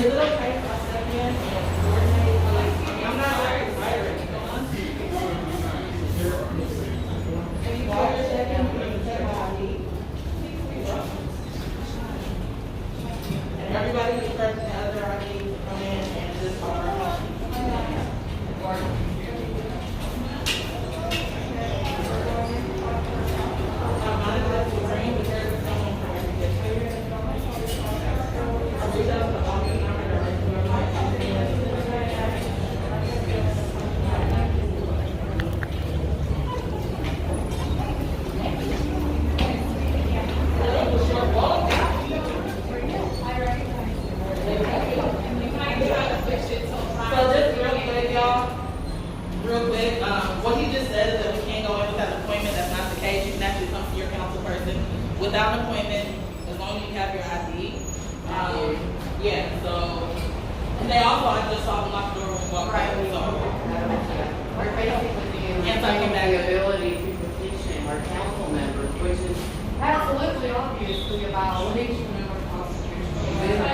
Is it okay if I step in and coordinate? I'm not very excited or anything. While you're checking, you can check my ID. And everybody who's person has their ID come in and just what he just said is that we can't go in without an appointment. That's not the case. You can actually come to your council person without an appointment as long as you have your ID. Yeah, so, and they also, I just saw them lock the door when we walked in, so. We're basically having the ability to petition our council members, which is absolutely obviously a violation of our constitutional liberty.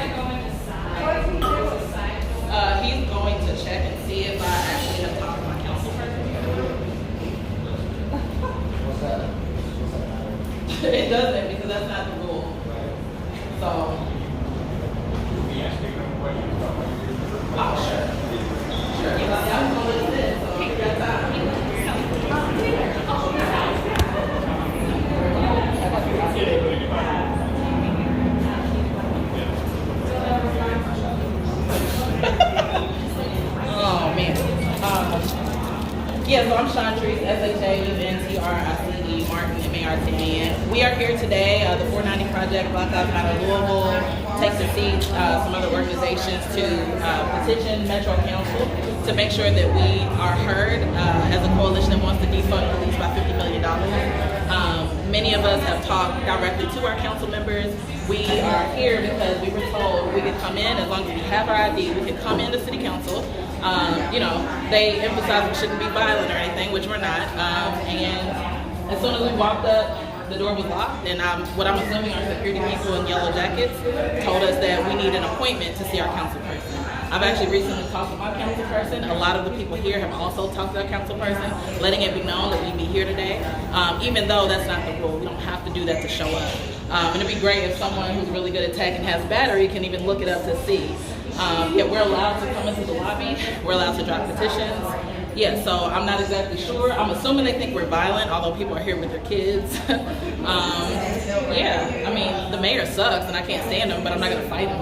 He's going to check and see if I actually have talked to my council person. What's that? It doesn't, because that's not the rule. So. Oh, sure. Sure. Yeah, I'm going to listen, so take your time. Oh, man. Yeah, so I'm Shauntrice, Shauntrice Martin, M-A-R-T-I-N. We are here today. The 490 Project, Black Lives Matter Louisville, takes a seat, some other organizations to petition Metro Council to make sure that we are heard as a coalition that wants to defund police by $50 million. Many of us have talked directly to our council members. We are here because we were told we could come in as long as we have our ID. We could come into city council. You know, they emphasize we shouldn't be violent or anything, which we're not. And as soon as we walked up, the door was locked, and what I'm assuming are security people in yellow jackets told us that we need an appointment to see our council person. I've actually recently talked to my council person. A lot of the people here have also talked to their council person, letting it be known that we'd be here today, even though that's not the rule. We don't have to do that to show up. And it'd be great if someone who's really good at tech and has battery can even look it up to see. Yeah, we're allowed to come into the lobby. We're allowed to drop petitions. Yeah, so I'm not exactly sure. I'm assuming they think we're violent, although people are here with their kids. Yeah, I mean, the mayor sucks and I can't stand him, but I'm not gonna fight him.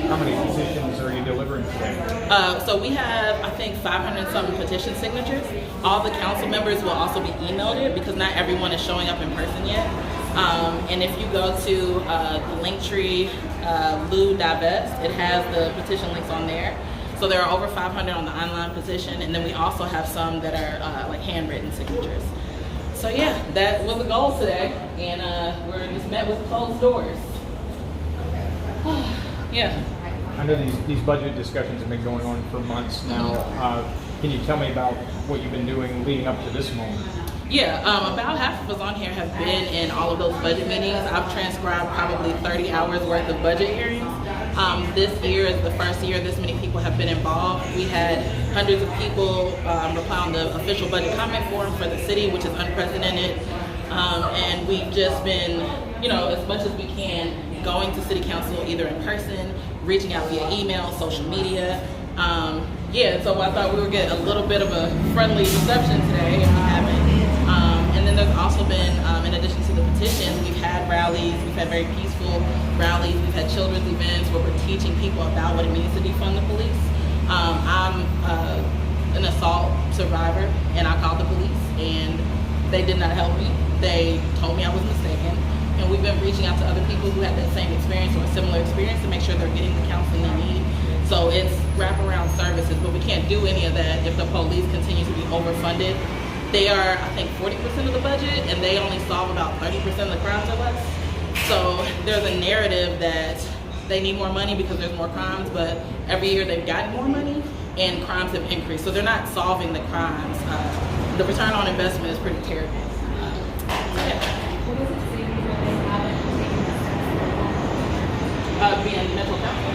How many petitions are you delivering today? So we have, I think, 500-something petition signatures. All the council members will also be emailed it because not everyone is showing up in person yet. And if you go to the Linktree Divest, it has the petition links on there. So there are over 500 on the online petition, and then we also have some that are like handwritten signatures. So yeah, that was the goal today, and we're just met with closed doors. Yeah. I know these budget discussions have been going on for months now. Can you tell me about what you've been doing leading up to this moment? Yeah, about half of us on here have been in all of those budget meetings. I've transcribed probably 30 hours worth of budget hearings. This year is the first year this many people have been involved. We had hundreds of people reply on the official budget comment form for the city, which is unprecedented. And we've just been, you know, as much as we can, going to city council either in person, reaching out via email, social media. Yeah, so I thought we would get a little bit of a friendly reception today, and we haven't. And then there's also been, in addition to the petitions, we've had rallies, we've had very peaceful rallies, we've had children's events where we're teaching people about what it means to defund the police. I'm an assault survivor, and I called the police, and they did not help me. They told me I was mistaken. And we've been reaching out to other people who had that same experience or a similar experience to make sure they're getting the counseling they need. So it's wraparound services, but we can't do any of that if the police continue to be overfunded. They are, I think, 40% of the budget, and they only solve about 30% of the crimes of us. So there's a narrative that they need more money because there's more crimes, but every year they've gotten more money and crimes have increased. So they're not solving the crimes. The return on investment is pretty terrible. Yeah. Being Metro Council.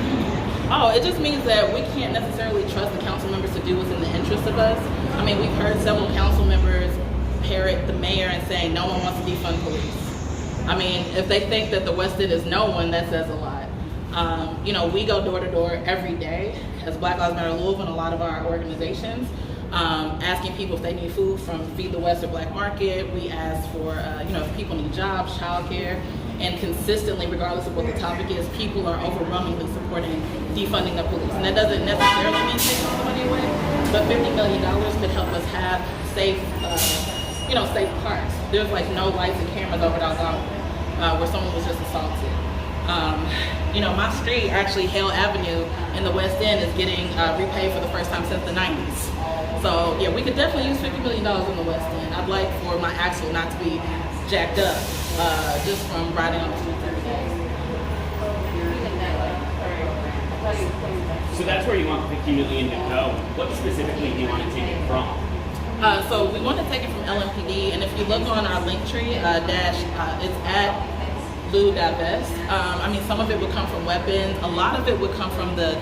Oh, it just means that we can't necessarily trust the council members to do what's in the interest of us. I mean, we've heard several council members parrot the mayor and saying no one wants to defund police. I mean, if they think that the West End is no one, that says a lot. You know, we go door to door every day as Black Lives Matter Louisville and a lot of our organizations, asking people if they need food from Feed the West or Black Market. We ask for, you know, if people need jobs, childcare, and consistently, regardless of what the topic is, people are overwhelmingly supporting defunding the police. And that doesn't necessarily mean taking the money away, but $50 million could help us have safe, you know, safe parks. There's like no lights and cameras over Algonquin, where someone was just assaulted. You know, my street, actually Hale Avenue in the West End, is getting repaid for the first time since the 90s. So yeah, we could definitely use $50 million in the West End. I'd like for my axle not to be jacked up just from riding on the streets every day. So that's where you want the $50 million to go. What specifically do you want to take it from? So we want to take it from LMPD, and if you look on our link tree, it's at Lou Divest. I mean, some of it would come from weapons. A lot of it would come from the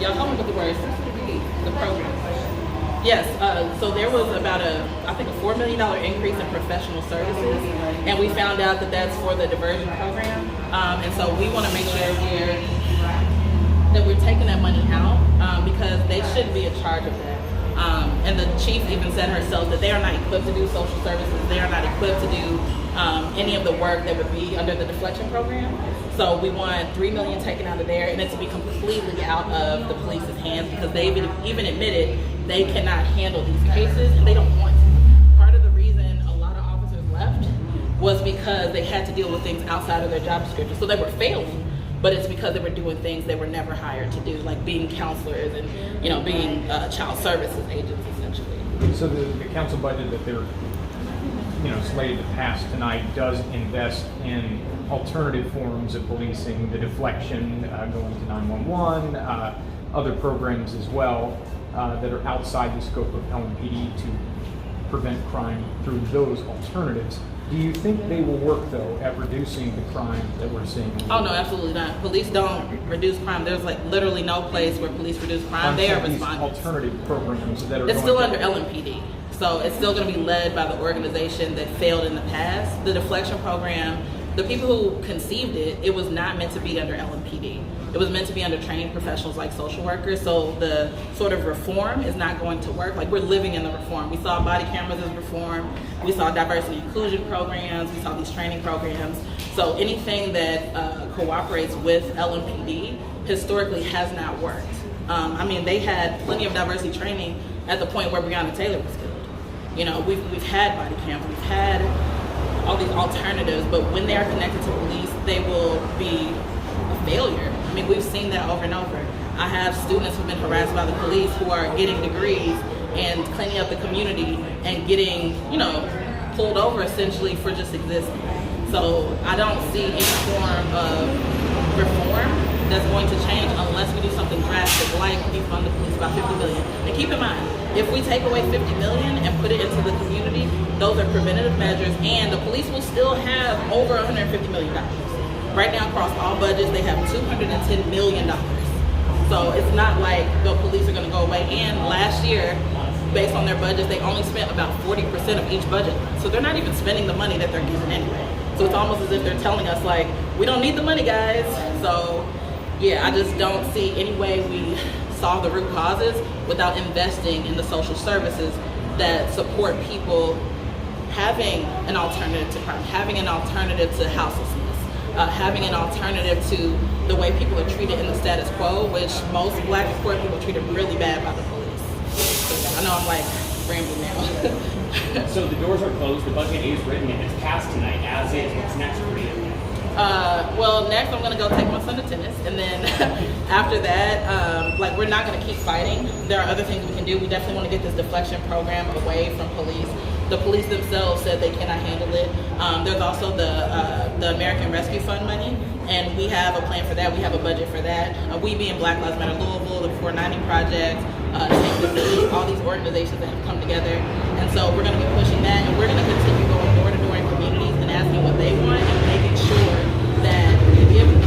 y'all help me with the words, the program. Yes, so there was about I think a $4 million increase in professional services, and we found out that that's for the diversion program. And so we want to make sure we're taking that money out because they shouldn't be in charge of that. And the chief even said herself that they are not equipped to do social services. They are not equipped to do any of the work that would be under the deflection program. So we want $3 million taken out of there, and it to be completely out of the police's hands because they've even admitted they cannot handle these cases and they don't want to. Part of the reason a lot of officers left was because they had to deal with things outside of their job description. So they were failing, but it's because they were doing things they were never hired to do, like being counselors and, you know, being child services agents, essentially. So the council budget that they're, you know, slated to pass tonight does invest in alternative forms of policing, the deflection, going to 911, other programs as well that are outside the scope of LMPD to prevent crime through those alternatives. Do you think they will work, though, at reducing the crime that we're seeing? Oh, no, absolutely not. Police don't reduce crime. There's like literally no place where police reduce crime. They are responders. Alternative programs that are it's still under LMPD. So it's still going to be led by the organization that failed in the past. The deflection program, the people who conceived it, it was not meant to be under LMPD. It was meant to be under trained professionals like social workers. So the sort of reform is not going to work. Like, we're living in the reform. We saw body cameras as reform. We saw diversity inclusion programs. We saw these training programs. So anything that cooperates with LMPD historically has not worked. I mean, they had plenty of diversity training at the point where Breonna Taylor was killed. You know, we've had body cams, we've had all these alternatives, but when they are connected to police, they will be a failure. I mean, we've seen that over and over. I have students who've been harassed by the police who are getting degrees and cleaning up the community and getting, you know, pulled over essentially for just existing. So I don't see any form of reform that's going to change unless we do something drastic like defund the police by $50 million. And keep in mind, if we take away $50 million and put it into the community, those are preventative measures, and the police will still have over $150 million. Right now, across all budgets, they have $210 million. So it's not like the police are going to go away. And last year, based on their budgets, they only spent about 40% of each budget. So they're not even spending the money that they're given anyway. So it's almost as if they're telling us, like, we don't need the money, guys. So yeah, I just don't see any way we solve the root causes without investing in the social services that support people having an alternative to crime, having an alternative to houselessness, having an alternative to the way people are treated in the status quo, which most Black and poor people are treated really bad by the police. I know I'm like rambling now. So the doors are closed, the budget is written, and it's passed tonight, as is. What's next for you? Well, next I'm gonna go take my son to tennis, and then after that, like, we're not gonna keep fighting. There are other things we can do. We definitely want to get this deflection program away from police. The police themselves said they cannot handle it. There's also the American Rescue Fund money, and we have a plan for that. We have a budget for that. We being Black Lives Matter Louisville, the 490 Project, Take the City, all these organizations that have come together. And so we're going to be pushing that, and we're going to continue going door to door in communities and asking what they want and making sure that we give them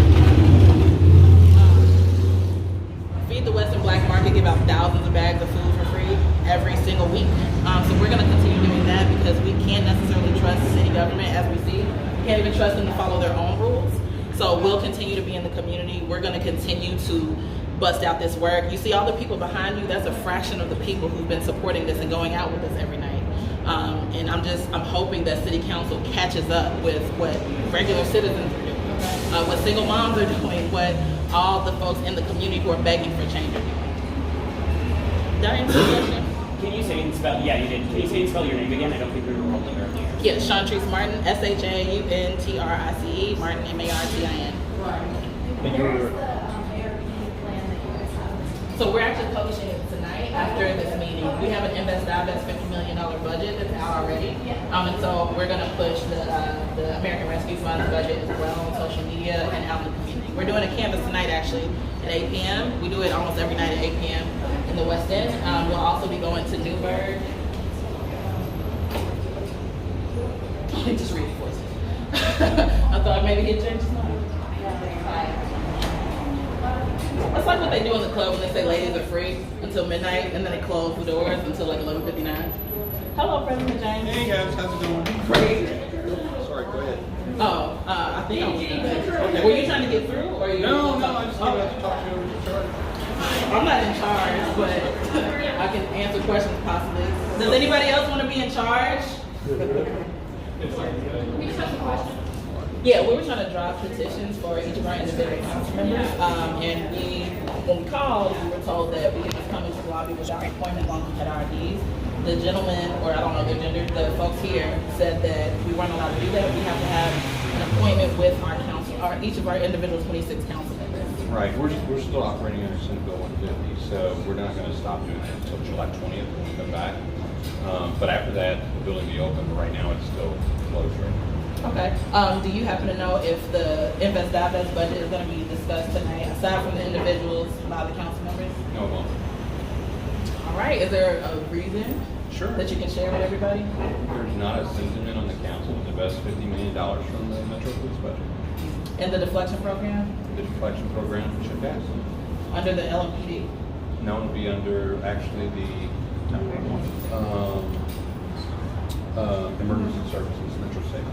can't even trust them to follow their own rules. So we'll continue to be in the community. We're going to continue to bust out this work. You see all the people behind you, that's a fraction of the people who've been supporting this and going out with us every night. And I'm hoping that City Council catches up with what regular citizens are doing, what single moms are doing, what all the folks in the community who are begging for change are doing. Did I answer the question? Can you say and spell? Yeah, you did. Can you say and spell your name again? I don't think we were rolling earlier. Yeah, Shauntrice Martin, SHAUNTRICE, Martin, MARTIN. And you're, So we're actually publishing it tonight after this meeting. We have an Divest $50 million budget that's out already. And so we're going to push the American Rescue Fund's budget as well on social media and out in the community. We're doing a canvas tonight actually at 8 p.m. We do it almost every night at 8 p.m. in the West End. We'll also be going to Newburgh. Just read it for us. I thought maybe he'd change his mind. That's like what they do in the club when they say ladies are free until midnight and then they close the doors until like 11:59. Hello, President James. Hey guys, how's it going? Great. Sorry, go ahead. Oh, I think I was okay. Were you trying to get through or you? No, I just came out to talk to you in charge. I'm not in charge, but I can answer questions possibly. Does anybody else want to be in charge? Yeah, we were trying to draw petitions for each of our individual council members, and when we called, we were told that we could just come into the lobby without appointment as long as we had our IDs. The gentleman, or I don't know their gender, the folks here said that we weren't allowed to do that. We have to have an appointment with our council, or each of our individual 26 council members. Right, we're still operating under Senate Bill 150, so we're not going to stop doing that until July 20th when we come back. But after that, the building will be open, but right now it's still closed right now. Okay. Do you happen to know if the Divest budget is going to be discussed tonight, aside from the individuals by the council members? No, it won't. All right. Is there a reason Sure. that you can share with everybody? There's not a sentiment on the council to invest $50 million from the Metro Police budget. In the deflection program? The deflection program should pass. Under the LMPD? No, it'll be under actually the emergency services, Metro State.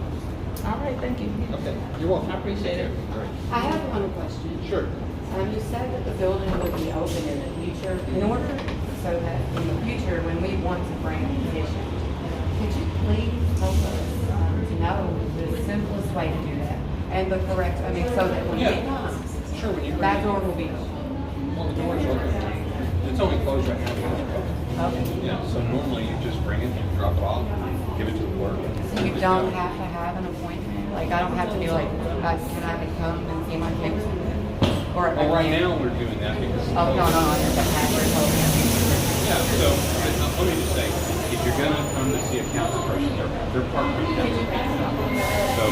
All right. Thank you. Okay, you're welcome. I appreciate it. All right. I have one question. Sure. You said that the building would be open in the future. In order so that in the future, when we want to bring a petition, could you please help us to know the simplest way to do that? And the correct, so that when it comes, Sure, when you bring that it- door will be open. Well, the door's open. It's only closed right now. Okay. Yeah, so normally you just bring it, you drop it off, give it to the clerk. So you don't have to have an appointment? Like, I don't have to be like, can I come and see my kids? Or Well, right now we're doing that because. Oh, no, there's a password. Yeah, so let me just say, if you're gonna come to see a council person, they're part of the council. So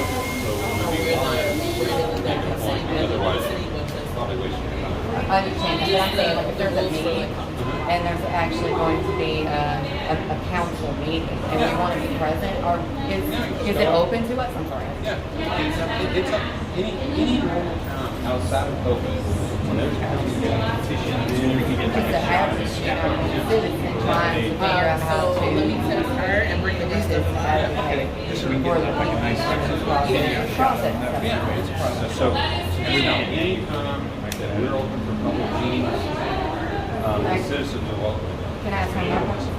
it'll be fine. Otherwise, probably wasting your time. I understand, but I'm saying, like, if there's a meeting, and there's actually going to be a council meeting, and we want to be present, or is it open to us? I'm sorry. Yeah, it's up, any normal time outside of COVID, when there's council petition, Because the average, citizen trying to figure out how So let me to text her and bring the do this details. advocate just so we can get like a nice process. Yeah, it's a process. So, anytime that we're open for public meetings, the citizens are welcome. Can I ask one more question?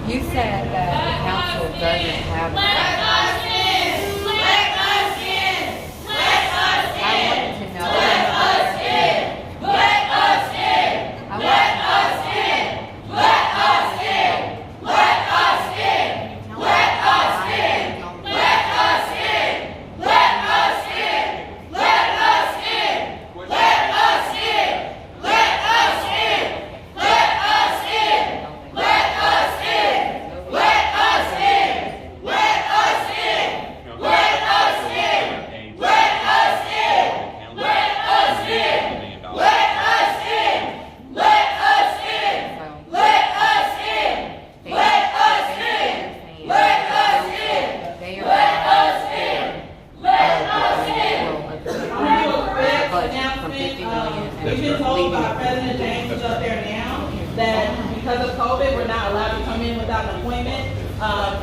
You said that the council doesn't have. I wanted to know. We've been told by President James who's up there now that because of COVID, we're not allowed to come in without an appointment.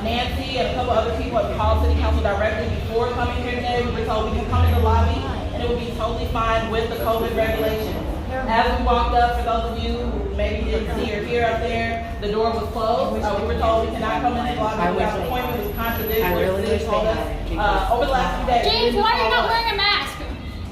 Nancy and a couple other people people have called city council directly before coming here today. We were told we can come in the lobby and it would be totally fine with the COVID regulations. As we walked up, for those of you who maybe didn't see or hear up there, the door was closed. We were told we cannot come in the lobby without an appointment, which contradicts what the city told us over the last few days. James, why are you not wearing a mask?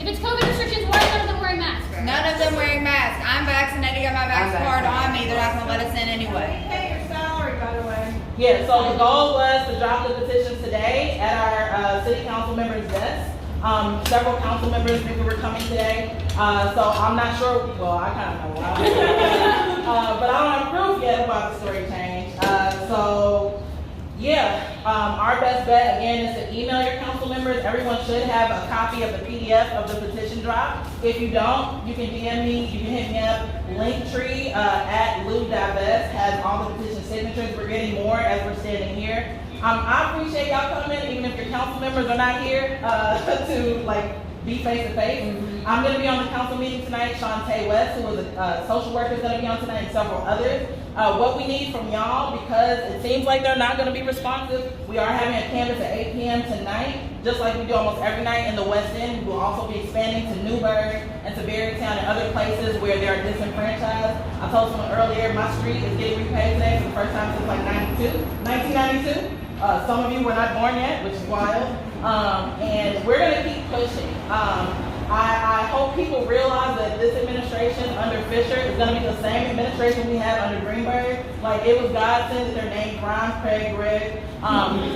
If it's COVID restrictions, why are none of them wearing masks? None of them wearing masks. I'm vaccinated, got my vax card on me. They're not gonna let us in anyway. Pay your salary, by the way. Yeah, so the goal was to drop the petitions today at our city council members' desks. Several council members knew we were coming today, so I'm not sure, well, I kind of know why. But I don't have proof yet about the story change. So, yeah, our best bet, again, is to email your council members. Everyone should have a copy of the PDF of the petition drop. If you don't, you can DM me, you can hit me up. Linktree at Divest has all the petition signatures. We're getting more as we're standing here. I appreciate y'all coming, even if your council members are not here to like be face to face. I'm going to be on the council meeting tonight. Shauntrice West, who is a social worker, is going to be on tonight, and several others. What we need from y'all, because it seems like they're not going to be responsive, we are having a canvas at 8 p.m. tonight, just like we do almost every night in the West End. We will also be expanding to Newburgh and to Berrytown and other places where they are disenfranchised. I told someone earlier, my street is getting repaid today for the first time since like 1992. Some of you were not born yet, which is wild. And we're going to keep pushing. I hope people realize that this administration under Fisher is going to be the same administration we had under Greenberg. Like, it was God sent that their name, Grimes, Craig, Greg.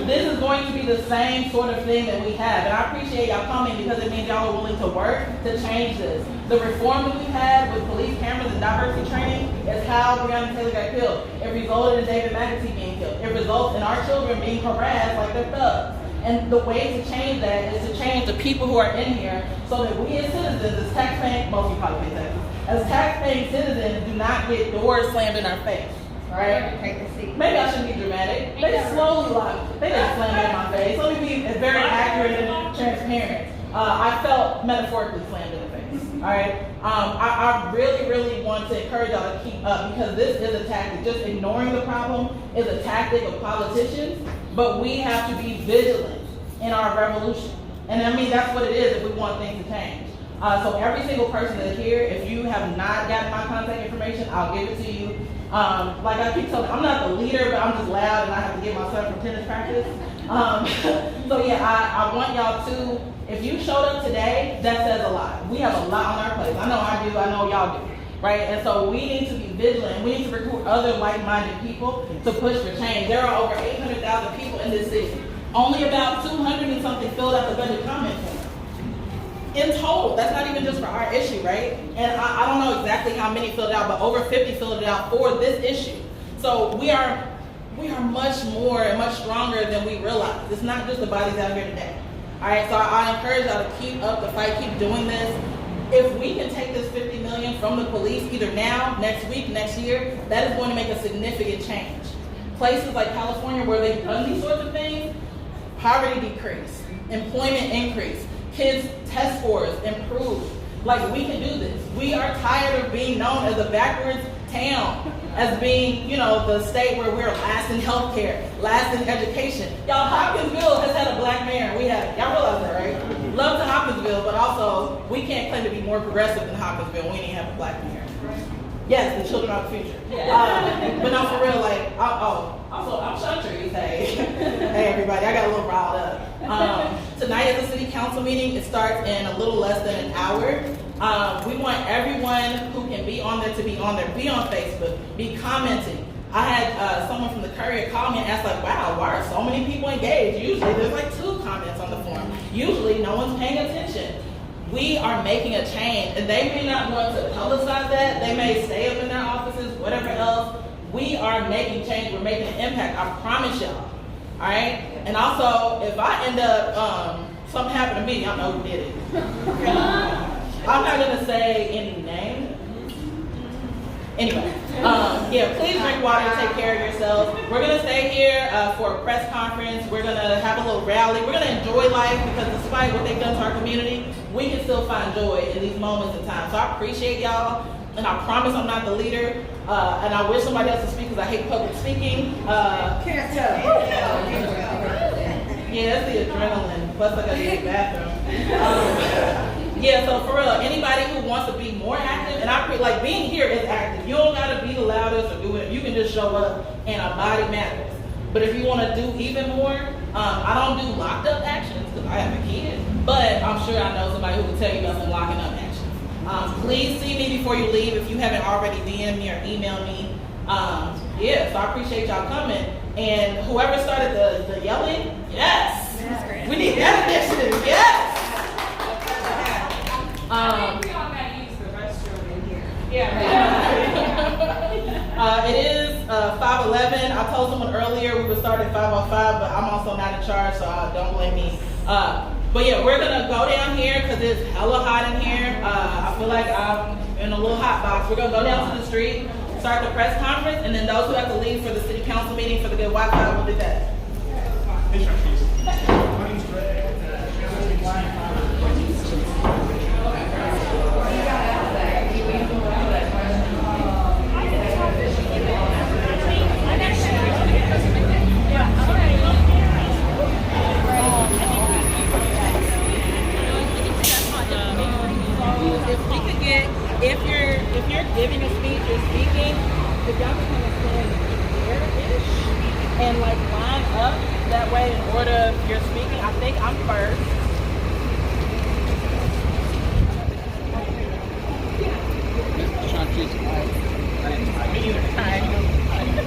This is going to be the same sort of thing that we have. And I appreciate y'all coming because it means y'all are willing to work to change this. The reform that we've had with police cameras and diversity training is how Breonna Taylor got killed. It resulted in David McAtee being killed. It results in our children being harassed like they're thugs. And the way to change that is to change the people who are in here so that we as citizens, as taxpaying, most of you probably pay taxes, as taxpaying citizens do not get doors slammed in our face. Right? Maybe I shouldn't be dramatic. They slowly locked. They didn't slam it in my face. Let me be very accurate and transparent. I felt metaphorically slammed in the face. All right. I really, really want to encourage y'all to keep up because this is a tactic. Just ignoring the problem is a tactic of politicians, but we have to be vigilant in our revolution. And I mean, that's what it is if we want things to change. So every single person that's here, if you have not gotten my contact information, I'll give it to you. Like I keep telling, I'm not the leader, but I'm just loud and I have to get my son from tennis practice. So yeah, I want y'all to, if you showed up today, that says a lot. We have a lot on our plate. I know I do, I know y'all do, right? And so we need to be vigilant. We need to recruit other like-minded people to push for change. There are over 800,000 people in this city. Only about 200 and something filled out the budget comment form. In total, that's not even just for our issue, right? And I don't know exactly how many filled it out, but over 50 filled it out for this issue. So we are much more and much stronger than we realize. It's not just the bodies out here today. All right, so I encourage y'all to keep up the fight, keep doing this. If we can take this $50 million from the police, either now, next week, next year, that is going to make a significant change. Places like California where they've done these sorts of things, poverty decrease, employment increase, kids' test scores improve. Like, we can do this. We are tired of being known as a backwards town, as being, you know, the state where we're last in healthcare, last in education. Y'all, Hopkinsville has had a black mayor. We have, y'all realize that, right? Love to Hopkinsville, but also we can't claim to be more progressive than Hopkinsville. We didn't have a black mayor. Yes, the children are the future. But no, for real, like, also, I'm Shauntrice. Hey, hey everybody, I got a little riled up. Tonight is a city council meeting. It starts in a little less than an hour. We want everyone who can be on there to be on there. Be on Facebook, be commenting. I had someone from the Courier call me and ask like, wow, why are so many people engaged? Usually there's like 2 comments on the form. Usually no one's paying attention. We are making a change, and they may not want to publicize that. They may stay up in their offices, whatever else. We are making change. We're making an impact. I promise y'all. All right? And also, if I end up, something happened to me, y'all know who did it. I'm not going to say any name. Anyway, yeah, please drink water, take care of yourselves. We're going to stay here for a press conference. We're going to have a little rally. We're going to enjoy life because despite what they've done to our community, we can still find joy in these moments in time. So I appreciate y'all, and I promise I'm not the leader, and I wish somebody else to speak because I hate public speaking. Yeah, it's the adrenaline. Plus, I gotta use the bathroom. Yeah, so for real, anybody who wants to be more active, and like being here is active. You don't gotta be the loudest or do it. You can just show up, and our body matters. But if you want to do even more, I don't do locked up actions because I have a kid. But I'm sure I know somebody who will tell you about some locking up actions. Please see me before you leave if you haven't already DM'd me or emailed me. Yeah, so I appreciate y'all coming. And whoever started the yelling, yes, we need that initiative, yes. I think we all got to use the restroom in here. Yeah. It is 5:11. I told someone earlier we would start at 5:05, but I'm also not in charge, so don't blame me. But yeah, we're gonna go down here because it's hella hot in here. I feel like I'm in a little hot box. We're gonna go down to the street, start the press conference, and then those who have to leave for the city council meeting for the good Wi-Fi will do that. If we could get, if you're giving a speech or speaking, if y'all can kind of stand there-ish and like line up that way in order you're speaking, I think I'm first. Shauntrice Martin.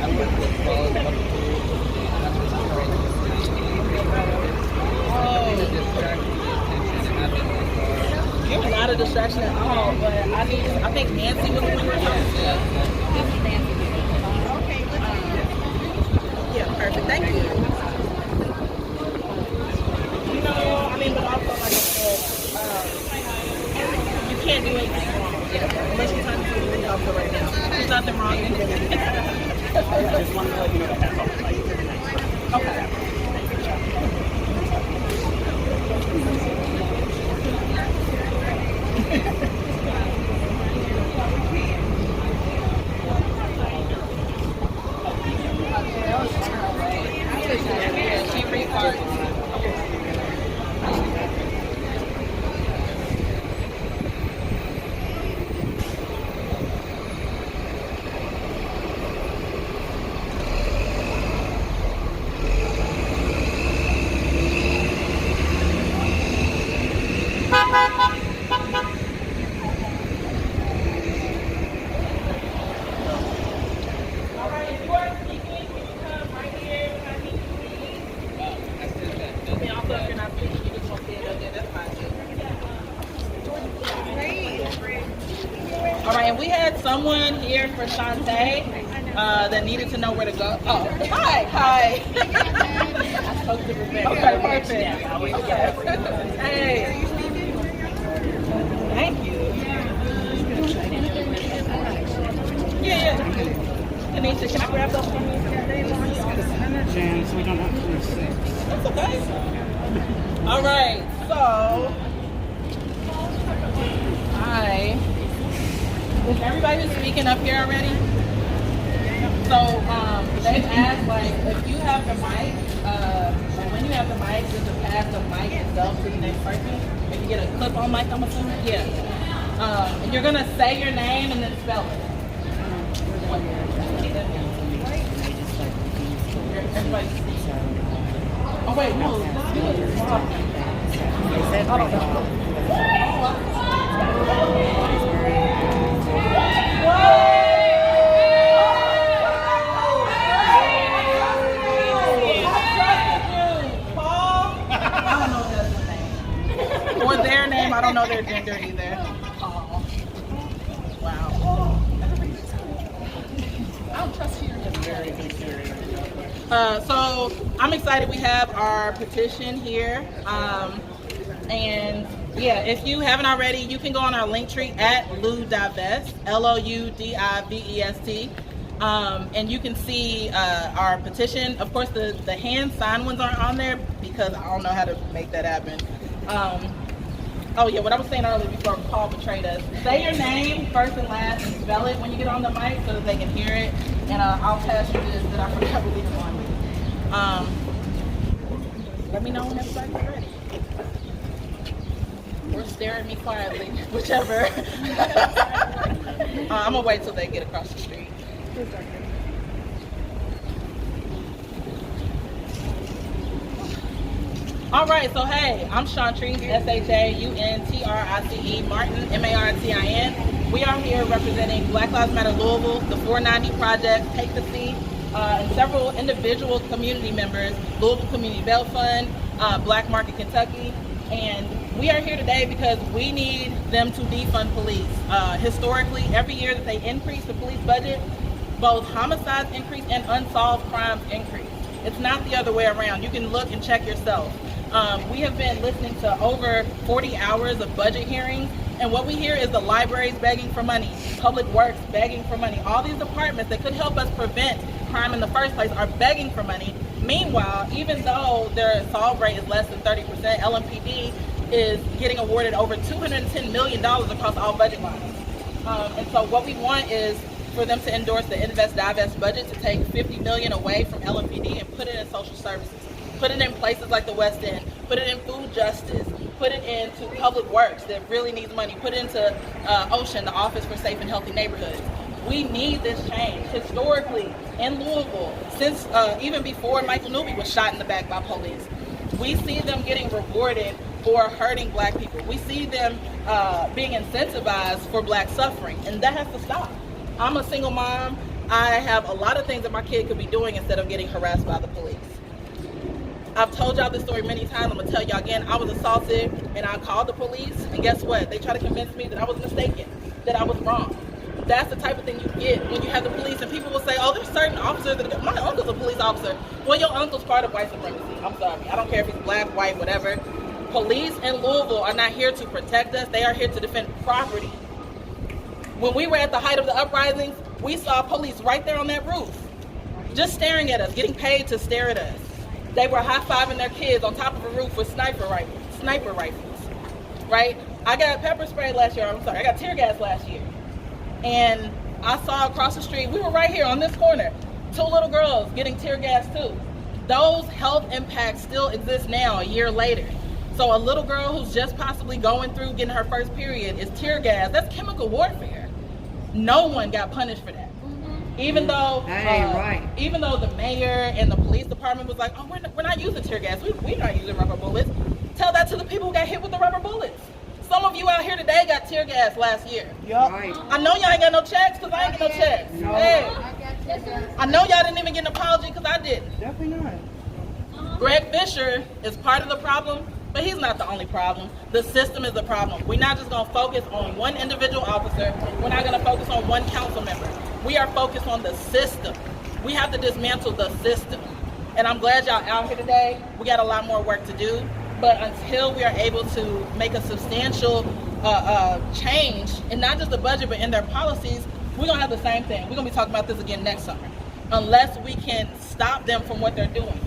I work with There's a lot of distraction at all, but I think Nancy was the one who was talking to. Okay, yeah, perfect. Thank you. You know, I mean, but also like I said, you can't do anything wrong. Unless you're trying to do the officer right now. There's nothing wrong with it. I just wanted to let you know that that's all right. Okay. And we had someone here for Shantae that needed to know where to go. Oh, hi. I spoke to Rebecca. Okay, perfect. Okay. Hey. Thank you. Yeah. Tanisha, can I grab those from you? Jan, so we don't have 26. That's okay. All right, so is everybody who's speaking up here already? So they've asked, like, if you have the mic, and when you have the mic, just to pass the mic itself to the next person. If you get a clip-on mic, I'm assuming. Yeah. And you're gonna say your name and then spell it. Everybody. Oh wait, no. Or their name, I don't know their gender either. Oh. Wow. I don't trust you. So I'm excited we have our petition here. And yeah, if you haven't already, you can go on our link tree at Divest, LOUDIVEST. And you can see our petition. Of course, the hand sign ones aren't on there because I don't know how to make that happen. Oh yeah, what I was saying earlier before Paul betrayed us. Say your name first and last and spell it when you get on the mic so that they can hear it. And I'll pass you this that I forgot to leave on. Let me know when everybody's ready. Or stare at me quietly, whichever. I'm gonna wait till they get across the street. All right, so hey, I'm Shauntrice, Shauntrice Martin, Martin. We are here representing Black Lives Matter Louisville, the 490 Project, Take the Seat, and several individual community members, Louisville Community Bail Fund, Black Market Kentucky, and we are here today because we need them to defund police. Historically, every year that they increase the police budget, both homicides increase and unsolved crimes increase. It's not the other way around. You can look and check yourself. We have been listening to over 40 hours of budget hearings, and what we hear is the libraries begging for money, public works begging for money. All these departments that could help us prevent crime in the first place are begging for money. Meanwhile, even though their solve rate is less than 30%, LMPD is getting awarded over $210 million across all budget lines. And so what we want is for them to endorse the Invest, Divest budget to take $50 million away from LMPD and put it in social services. Put it in places like the West End, put it in food justice, put it into public works that really needs money, put it into OSHN, the Office for Safe and Healthy Neighborhoods. We need this change. Historically, in Louisville, since even before Michael Newby was shot in the back by police, we see them getting rewarded for hurting Black people. We see them being incentivized for Black suffering, and that has to stop. I'm a single mom. I have a lot of things that my kid could be doing instead of getting harassed by the police. I've told y'all this story many times. I'm gonna tell y'all again. I was assaulted and I called the police, and guess what? They tried to convince me that I was mistaken, that I was wrong. That's the type of thing you get when you have the police, and people will say, oh, there's certain officers that my uncle's a police officer. Well, your uncle's part of white supremacy. I'm sorry. I don't care if he's black, white, whatever. Police in Louisville are not here to protect us. They are here to defend property. When we were at the height of the uprisings, we saw police right there on that roof, just staring at us, getting paid to stare at us. They were high-fiving their kids on top of a roof with sniper rifles, right? I got pepper spray last year. I got tear gas last year. And I saw across the street, we were right here on this corner, 2 little girls getting tear gas too. Those health impacts still exist now, a year later. So a little girl who's just possibly going through getting her first period is tear gas. That's chemical warfare. No one got punished for that. Even though even though the mayor and the police department was like, oh, we're not using tear gas, we're not using rubber bullets. Tell that to the people who got hit with the rubber bullets. Some of you out here today got tear gas last year. Yup. Right. I know y'all ain't got no checks because I ain't get no checks. No. Hey, I know y'all didn't even get an apology because I didn't. Definitely not. Greg Fisher is part of the problem, but he's not the only problem. The system is the problem. We're not just going to focus on one individual officer. We're not going to focus on one council member. We are focused on the system. We have to dismantle the system. And I'm glad y'all out here today. We got a lot more work to do. But until we are able to make a substantial change, and not just the budget, but in their policies, we're going to have the same thing. We're going to be talking about this again next summer. Unless we can stop them from what they're doing.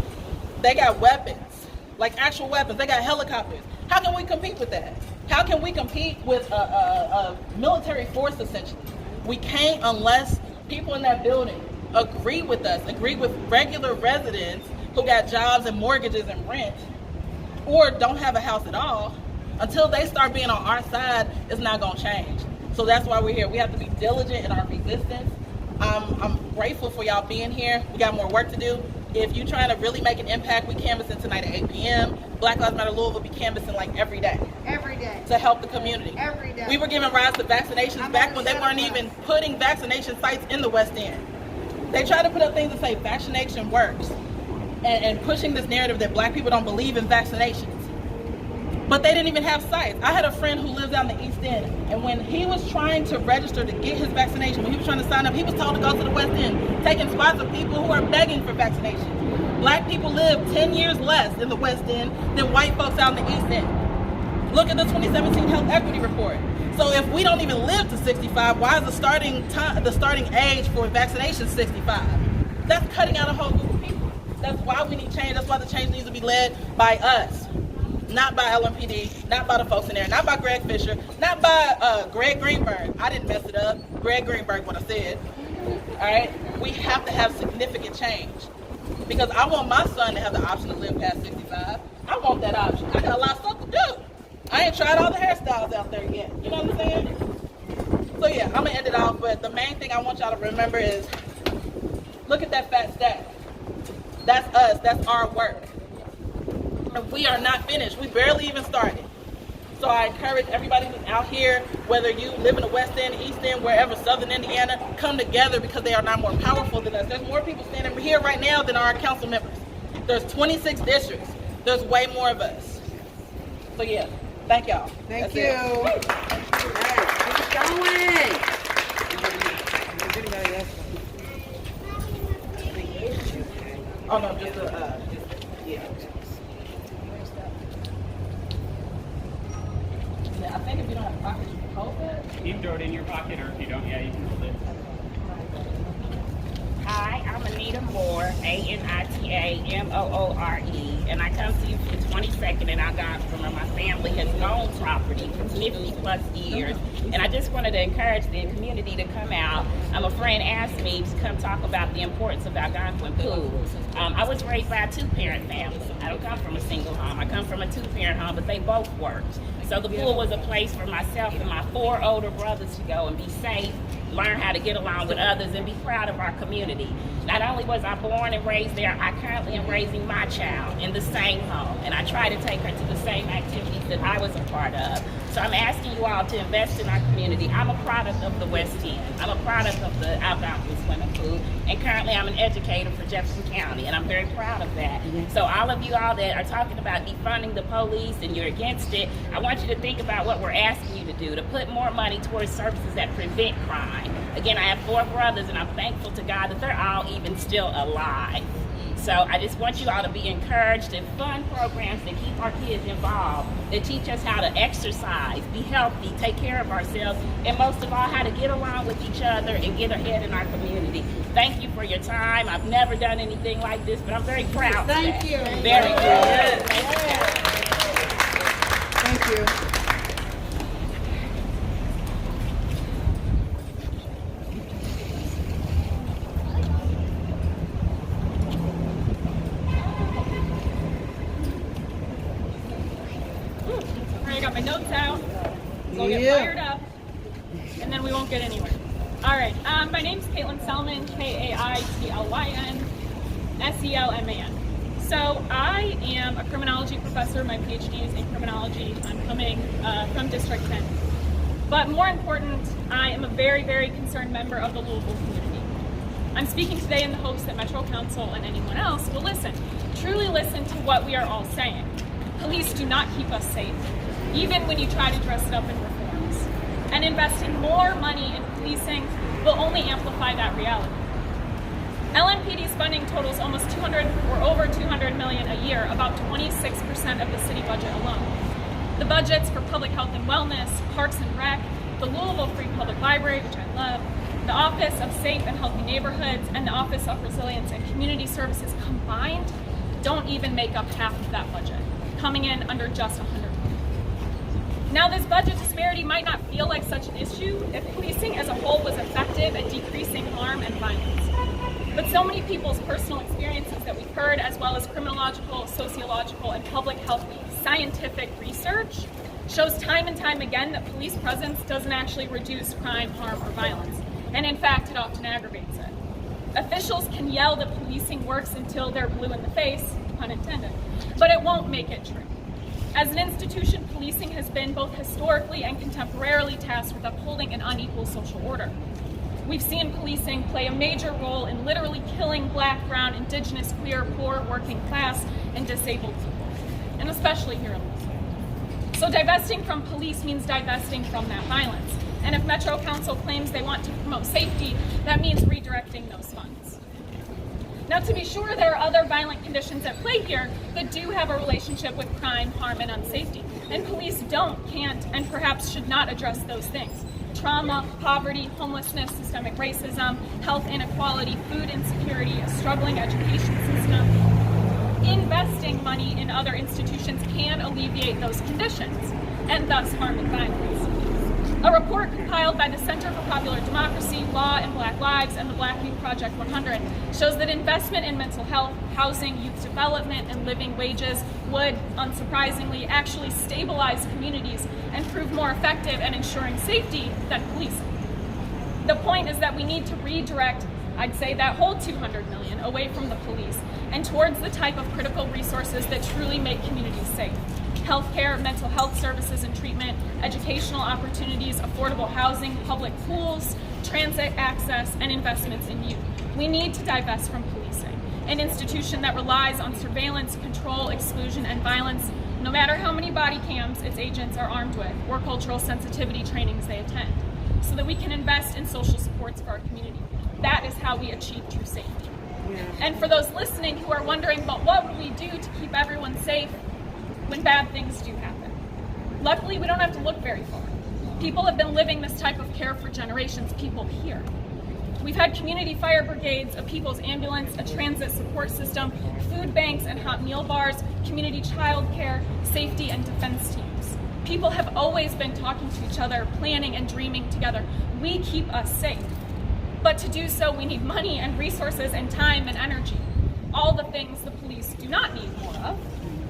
They got weapons, like actual weapons. They got helicopters. How can we compete with that? How can we compete with a military force, essentially? We can't unless people in that building agree with us, agree with regular residents who got jobs and mortgages and rent, or don't have a house at all. Until they start being on our side, it's not going to change. So that's why we're here. We have to be diligent in our resistance. I'm grateful for y'all being here. We got more work to do. If you're trying to really make an impact, we canvassing tonight at 8 p.m. Black Lives Matter Louisville be canvassing like every day. Every day. To help the community. Every day. We were giving rise to vaccinations back when they weren't even putting vaccination sites in the West End. They try to put up things that say vaccination works and pushing this narrative that black people don't believe in vaccinations. But they didn't even have sites. I had a friend who lives down the East End, and when he was trying to register to get his vaccination, when he was trying to sign up, he was told to go to the West End, taking spots of people who are begging for vaccinations. Black people live 10 years less in the West End than white folks out in the East End. Look at the 2017 Health Equity Report. So if we don't even live to 65, why is the starting age for vaccination 65? That's cutting out a whole group of people. That's why we need change. That's why the change needs to be led by us. Not by LMPD, not by the folks in there, not by Greg Fisher, not by Greg Greenberg. I didn't mess it up. Greg Greenberg, what I said. All right? We have to have significant change. Because I want my son to have the option to live past 65. I want that option. I got a lot of stuff to do. I ain't tried all the hairstyles out there yet. You know what I'm saying? So yeah, I'm gonna end it off, but the main thing I want y'all to remember is, look at that fat stack. That's us, that's our work. And we are not finished. We barely even started. So I encourage everybody who's out here, whether you live in the West End, East End, wherever, Southern Indiana, come together because they are not more powerful than us. There's more people standing here right now than our council members. There's 26 districts. There's way more of us. So yeah, thank y'all. Thank That's you. it. All right, keep going. Does anybody else? Oh no, just yeah. Yeah, I think if you don't have pockets, you can hold that. You can throw it in your pocket, or if you don't, yeah, you can hold it. Hi, I'm Anita Moore, ANITAMOORE, and I come to you for the 22nd in Algonquin, where my family has owned property for 50 plus years. And I just wanted to encourage the community to come out. A friend asked me to come talk about the importance of Algonquin Pool. I was raised by a two-parent family. I don't come from a single home. I come from a two-parent home, but they both worked. So the pool was a place for myself and my 4 older brothers to go and be safe, learn how to get along with others, and be proud of our community. Not only was I born and raised there, I currently am raising my child in the same home, and I try to take her to the same activities that I was a part of. So I'm asking you all to invest in our community. I'm a product of the West End. I'm a product of the Algonquin swimming pool, and currently I'm an educator for Jefferson County, and I'm very proud of that. So all of you all that are talking about defunding the police and you're against it, I want you to think about what we're asking you to do, to put more money towards services that prevent crime. Again, I have 4 brothers, and I'm thankful to God that they're all even still alive. So I just want you all to be encouraged and fund programs that keep our kids involved, that teach us how to exercise, be healthy, take care of ourselves, and most of all, how to get along with each other and get ahead in our community. Thank you for your time. I've never done anything like this, but I'm very proud. Thank you. Very good. Thank you. I got my notes out, so I'll get fired up, and then we won't get anywhere. All right, my name's Caitlin Selman, Kaitlyn Selman. So I am a criminology professor. My PhD is in criminology. I'm coming from District 10. But more important, I am a very, very concerned member of the Louisville community. I'm speaking today in the hopes that Metro Council and anyone else will listen, truly listen to what we are all saying. Police do not keep us safe, even when you try to dress it up in reforms. And investing more money in policing will only amplify that reality. LMPD's funding totals almost over 200 million a year, about 26% of the city budget alone. The budgets for public health and wellness, parks and rec, the Louisville Free Public Library, which I love, the Office of Safe and Healthy Neighborhoods, and the Office of Resilience and Community Services combined don't even make up half of that budget, coming in under just 100 million. Now, this budget disparity might not feel like such an issue if policing as a whole was effective at decreasing harm and violence. But so many people's personal experiences that we've heard, as well as criminological, sociological, and public health scientific research, shows time and time again that police presence doesn't actually reduce crime, harm, or violence. And in fact, it often aggravates it. Officials can yell that policing works until they're blue in the face, pun intended, but it won't make it true. As an institution, policing has been both historically and contemporarily tasked with upholding an unequal social order. We've seen policing play a major role in literally killing Black, Brown, Indigenous, queer, poor, working class, and disabled people, and especially here in Louisville. So divesting from police means divesting from that violence. And if Metro Council claims they want to promote safety, that means redirecting those funds. Now, to be sure, there are other violent conditions at play here that do have a relationship with crime, harm, and unsafety. And police don't, can't, and perhaps should not address those things. Trauma, poverty, homelessness, systemic racism, health inequality, food insecurity, a struggling education system. Investing money in other institutions can alleviate those conditions, and thus harm and violence. A report compiled by the Center for Popular Democracy, Law and Black Lives, and the Black Youth Project 100 shows that investment in mental health, housing, youth development, and living wages would, unsurprisingly, actually stabilize communities and prove more effective at ensuring safety than policing. The point is that we need to redirect, I'd say, that whole $200 million away from the police and towards the type of critical resources that truly make communities safe. Healthcare, mental health services and treatment, educational opportunities, affordable housing, public pools, transit access, and investments in youth. We need to divest from policing, an institution that relies on surveillance, control, exclusion, and violence, no matter how many body cams its agents are armed with or cultural sensitivity trainings they attend, so that we can invest in social supports for our community. That is how we achieve true safety. And for those listening who are wondering, but what would we do to keep everyone safe when bad things do happen? Luckily, we don't have to look very far. People have been living this type of care for generations, people here. We've had community fire brigades, a people's ambulance, a transit support system, food banks and hot meal bars, community child care, safety and defense teams. People have always been talking to each other, planning and dreaming together. We keep us safe. But to do so, we need money and resources and time and energy. All the things the police do not need more of.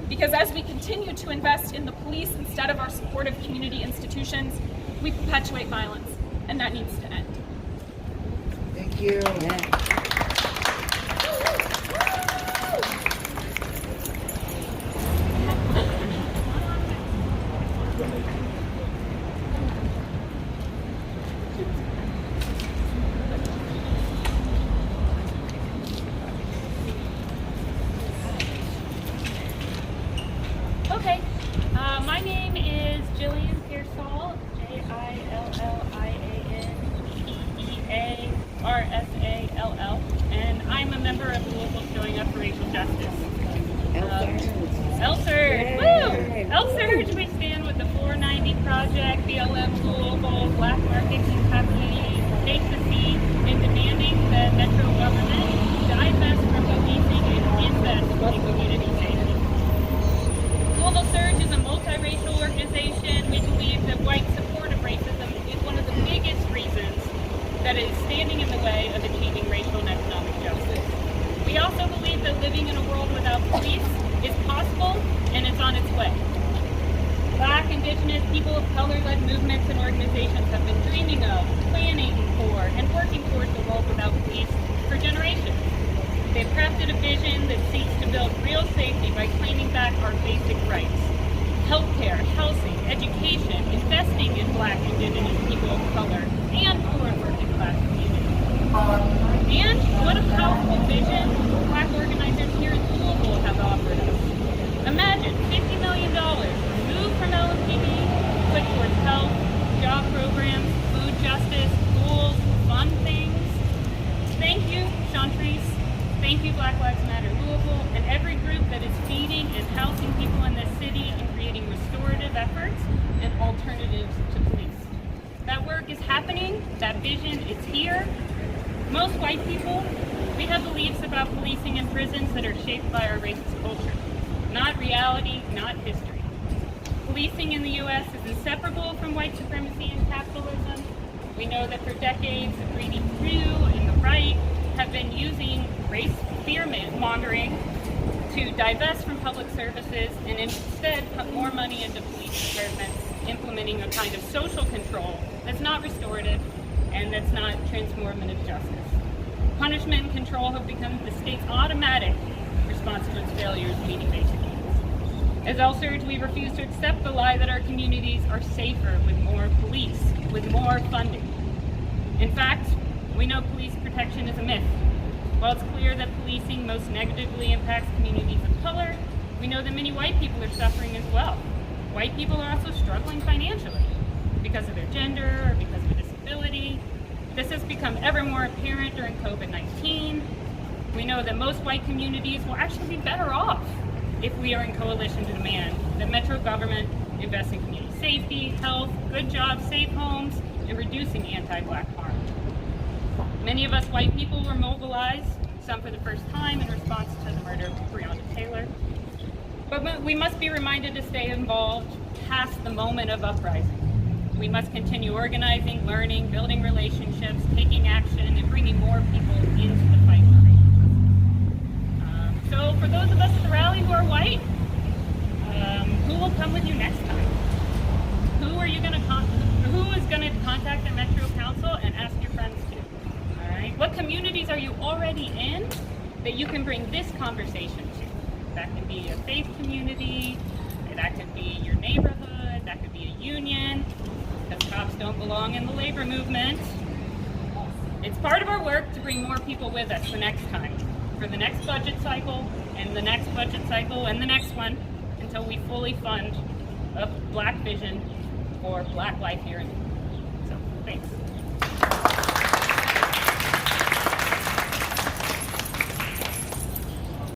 Because as we continue to invest in the police instead of our supportive community institutions, we perpetuate violence, and that needs to end. Thank you. Okay, my name is Jillian Pearsall, Jillianpearsall, and I'm a member of Louisville Showing Up for Racial Justice. LSURJ, woo! LSURJ, we stand with the 490 Project, BLM Louisville, Black Market Company, Take the Seat in demanding the Metro government divest from policing and invest in community safety. Louisville Surge is a multiracial organization. We believe that white support of racism is one of the biggest reasons that is standing in the way of achieving racial and economic justice. We also believe that living in a world without police is possible and it's on its way. Black, Indigenous, people of color-led movements and organizations have been dreaming of, planning for, and working towards a world without police for generations. They've crafted a vision that seeks to build real safety by claiming back our basic rights. Healthcare, housing, education, investing in Black, Indigenous, people of color, and poor and working class communities. And what a powerful vision Black organizers here in Louisville have offered us. Imagine $50 million removed from LMPD, put towards health, job programs, food justice, schools, fun things. Thank you, Shauntrice. Thank you, Black Lives Matter Louisville, and every group that is feeding and housing people in this city and creating restorative efforts and alternatives to police. That work is happening, that vision is here. Most white people, we have beliefs about policing and prisons that are shaped by our racist culture. Not reality, not history. Policing in the U.S. is inseparable from white supremacy and capitalism. We know that for decades, the greedy few and the right have been using race fear-mongering to divest from public services and instead put more money into police departments, implementing a kind of social control that's not restorative and that's not transformative justice. Punishment and control have become the state's automatic response to its failures meeting basic needs. As LSURJ, we refuse to accept the lie that our communities are safer with more police, with more funding. In fact, we know police protection is a myth. While it's clear that policing most negatively impacts communities of color, we know that many white people are suffering as well. White people are also struggling financially because of their gender or because of a disability. This has become ever more apparent during COVID-19. We know that most white communities will actually be better off if we are in coalition to demand that Metro government invest in community safety, health, good jobs, safe homes, and reducing anti-Black harm. Many of us white people were mobilized, some for the first time in response to the murder of Breonna Taylor. But we must be reminded to stay involved past the moment of uprising. We must continue organizing, learning, building relationships, taking action, and bringing more people into the fight for racism. So for those of us at the rally who are white, who will come with you next time? Who is going to contact the Metro Council and ask your friends to? All right. What communities are you already in that you can bring this conversation to? That can be a faith community. That could be your neighborhood. That could be a union. Because cops don't belong in the labor movement. It's part of our work to bring more people with us the next time, for the next budget cycle, and the next budget cycle, and the next one, until we fully fund a Black vision for Black life here in. So, thanks.